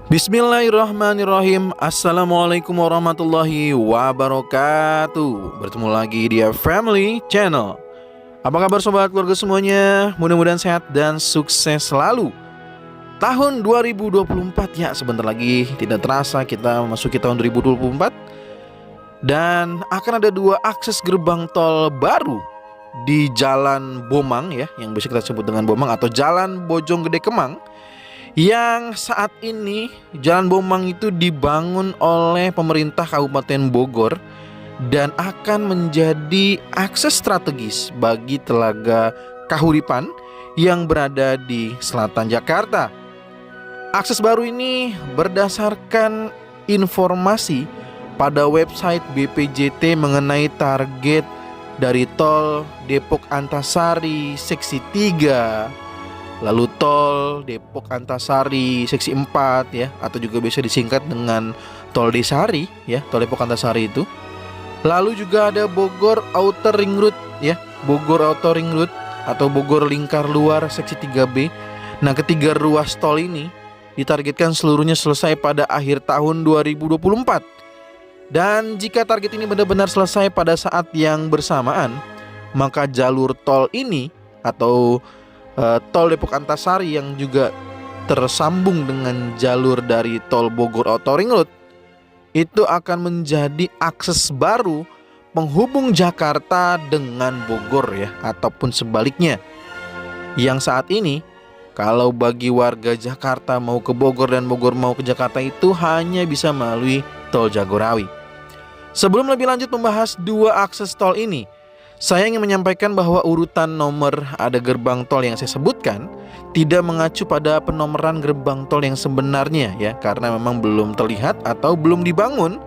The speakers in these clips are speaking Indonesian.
Bismillahirrahmanirrahim. Assalamualaikum warahmatullahi wabarakatuh. Bertemu lagi di Family Channel. Apa kabar sobat keluarga semuanya? Mudah-mudahan sehat dan sukses selalu. Tahun 2024 ya, sebentar lagi tidak terasa kita memasuki tahun 2024. Dan akan ada 2 akses gerbang tol baru di Jalan Bomang ya, yang bisa kita sebut dengan Bomang atau Jalan Bojonggede Kemang. Yang saat ini Jalan Bomang itu dibangun oleh pemerintah Kabupaten Bogor dan akan menjadi akses strategis bagi Telaga Kahuripan yang berada di selatan Jakarta. Akses baru ini berdasarkan informasi pada website BPJT mengenai target dari tol Depok Antasari seksi 3, lalu tol Depok Antasari seksi 4 ya, atau juga bisa disingkat dengan tol Desari ya, tol Depok Antasari itu. Lalu juga ada Bogor Outer Ring Road ya, Bogor Outer Ring Road atau Bogor Lingkar Luar seksi 3B. Nah, ketiga ruas tol ini ditargetkan seluruhnya selesai pada akhir tahun 2024. Dan jika target ini benar-benar selesai pada saat yang bersamaan, maka jalur tol ini atau tol Depok Antasari yang juga tersambung dengan jalur dari tol Bogor Outer Ring Road itu akan menjadi akses baru penghubung Jakarta dengan Bogor ya, ataupun sebaliknya. Yang saat ini kalau bagi warga Jakarta mau ke Bogor dan Bogor mau ke Jakarta itu hanya bisa melalui tol Jagorawi. Sebelum lebih lanjut membahas 2 akses tol ini, saya ingin menyampaikan bahwa urutan nomor ada gerbang tol yang saya sebutkan tidak mengacu pada penomoran gerbang tol yang sebenarnya ya, karena memang belum terlihat atau belum dibangun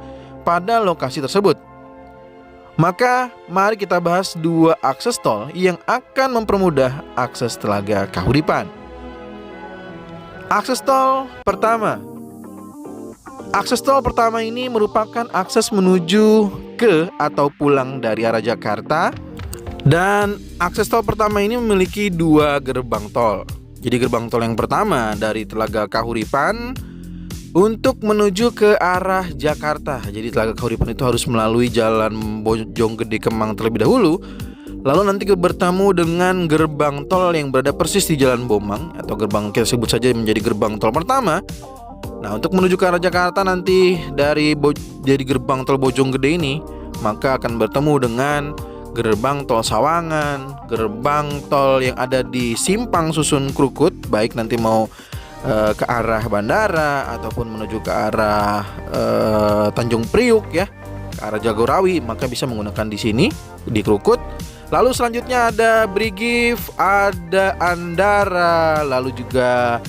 pada lokasi tersebut. Maka mari kita bahas 2 akses tol yang akan mempermudah akses Telaga Kahuripan. Akses tol pertama. Akses tol pertama ini merupakan akses menuju ke atau pulang dari arah Jakarta. Dan akses tol pertama ini memiliki 2 gerbang tol. Jadi gerbang tol yang pertama dari Telaga Kahuripan untuk menuju ke arah Jakarta. Jadi Telaga Kahuripan itu harus melalui Jalan Bojonggede Kemang terlebih dahulu, lalu nanti bertemu dengan gerbang tol yang berada persis di Jalan Bomang, atau gerbang kita sebut saja menjadi gerbang tol pertama. Nah, untuk menuju ke arah Jakarta nanti dari gerbang tol Bojonggede ini, maka akan bertemu dengan gerbang tol Sawangan, gerbang tol yang ada di Simpang Susun Krukut, baik nanti mau ke arah bandara ataupun menuju ke arah Tanjung Priuk ya, ke arah Jagorawi, maka bisa menggunakan di sini di Krukut. Lalu selanjutnya ada Brigif, ada Andara, lalu juga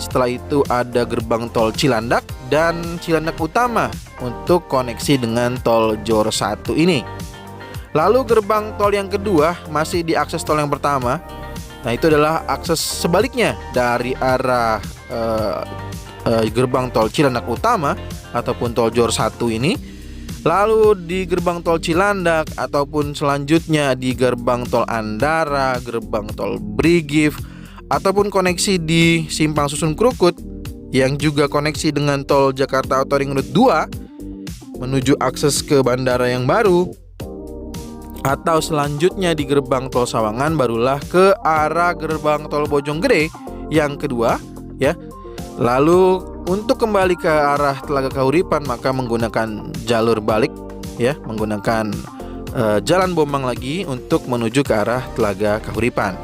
setelah itu ada gerbang tol Cilandak dan Cilandak Utama untuk koneksi dengan tol Jor 1 ini. Lalu gerbang tol yang kedua masih di akses tol yang pertama. Nah, itu adalah akses sebaliknya dari arah gerbang tol Cilandak Utama ataupun tol Jor 1 ini. Lalu di gerbang tol Cilandak ataupun selanjutnya di gerbang tol Andara, gerbang tol Brigif, ataupun koneksi di Simpang Susun Krukut yang juga koneksi dengan tol Jakarta Outer Ring Road 2 menuju akses ke bandara yang baru. Atau selanjutnya di gerbang tol Sawangan barulah ke arah gerbang tol Bojonggede yang kedua ya. Lalu untuk kembali ke arah Telaga Kahuripan maka menggunakan jalur balik ya, menggunakan Jalan Bomang lagi untuk menuju ke arah Telaga Kahuripan.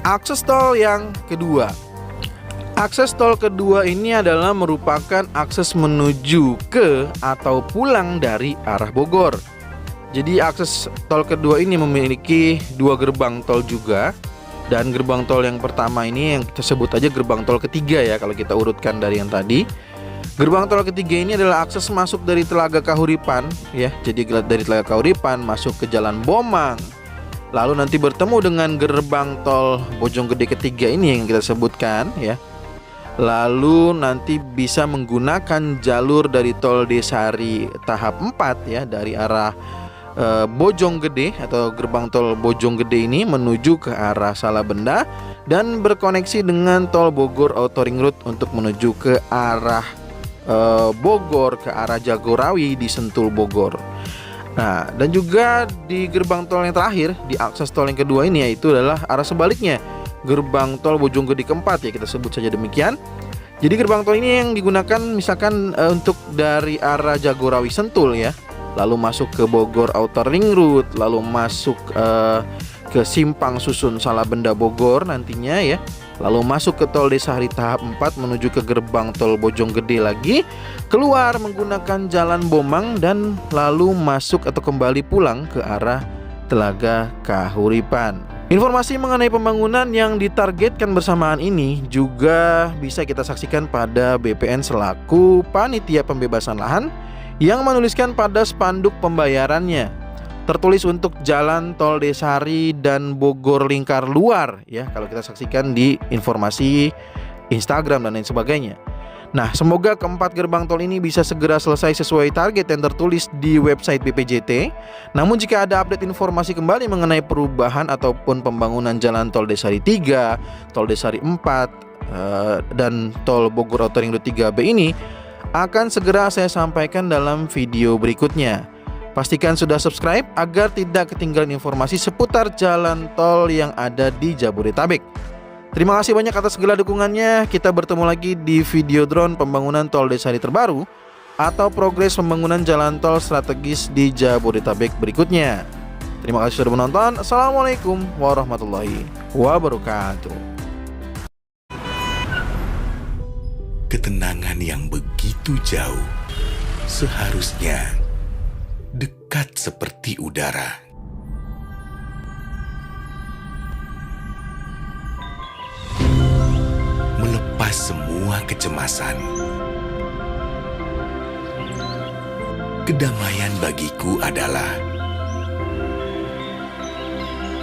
Akses tol yang kedua. Akses tol kedua ini adalah merupakan akses menuju ke atau pulang dari arah Bogor. Jadi akses tol kedua ini memiliki 2 gerbang tol juga. Dan gerbang tol yang pertama ini yang kita sebut aja gerbang tol ketiga ya, kalau kita urutkan dari yang tadi. Gerbang tol ketiga ini adalah akses masuk dari Telaga Kahuripan ya. Jadi dari Telaga Kahuripan masuk ke Jalan Bomang, lalu nanti bertemu dengan gerbang tol Bojonggede ketiga ini yang kita sebutkan ya. Lalu nanti bisa menggunakan jalur dari tol Desari tahap 4 ya, dari arah Bojonggede atau gerbang tol Bojonggede ini menuju ke arah Salabenda dan berkoneksi dengan tol Bogor Auto Ring Road untuk menuju ke arah Bogor, ke arah Jagorawi di Sentul Bogor. Nah, dan juga di gerbang tol yang terakhir, di akses tol yang kedua ini, yaitu adalah arah sebaliknya, gerbang tol Bojonggede keempat, ya kita sebut saja demikian. Jadi gerbang tol ini yang digunakan misalkan untuk dari arah Jagorawi Sentul ya, lalu masuk ke Bogor Outer Ring Road, lalu masuk ke Simpang Susun Salabenda Bogor nantinya ya, lalu masuk ke tol Desari tahap 4 menuju ke gerbang tol Bojonggede lagi, keluar menggunakan jalan Bomang dan lalu masuk atau kembali pulang ke arah Telaga Kahuripan. Informasi mengenai pembangunan yang ditargetkan bersamaan ini juga bisa kita saksikan pada BPN selaku Panitia Pembebasan Lahan yang menuliskan pada spanduk pembayarannya tertulis untuk jalan tol Desari dan Bogor Lingkar Luar ya, kalau kita saksikan di informasi Instagram dan lain sebagainya. Nah, semoga keempat gerbang tol ini bisa segera selesai sesuai target yang tertulis di website BPJT. Namun jika ada update informasi kembali mengenai perubahan ataupun pembangunan jalan tol Desari 3, tol Desari 4 dan tol Bogor Outer Ring Road 3B ini akan segera saya sampaikan dalam video berikutnya. Pastikan sudah subscribe agar tidak ketinggalan informasi seputar jalan tol yang ada di Jabodetabek. Terima kasih banyak atas segala dukungannya. Kita bertemu lagi di video drone pembangunan tol Desari terbaru atau progres pembangunan jalan tol strategis di Jabodetabek berikutnya. Terima kasih sudah menonton. Assalamualaikum warahmatullahi wabarakatuh. Ketenangan yang begitu jauh seharusnya dekat seperti udara. Melepas semua kecemasan. Kedamaian bagiku adalah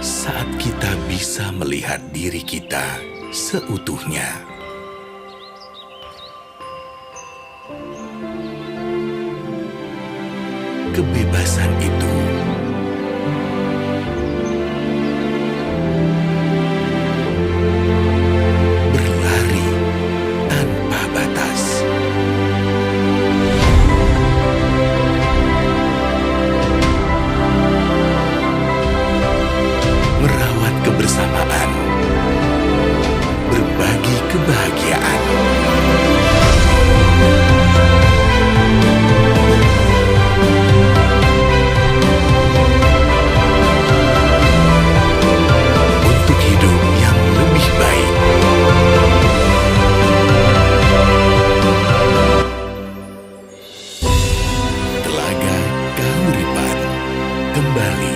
saat kita bisa melihat diri kita seutuhnya. Kebebasan itu berlari tanpa batas. Merawat kebersamaan, berbagi kebahagiaan. Telaga Kahuripan kembali.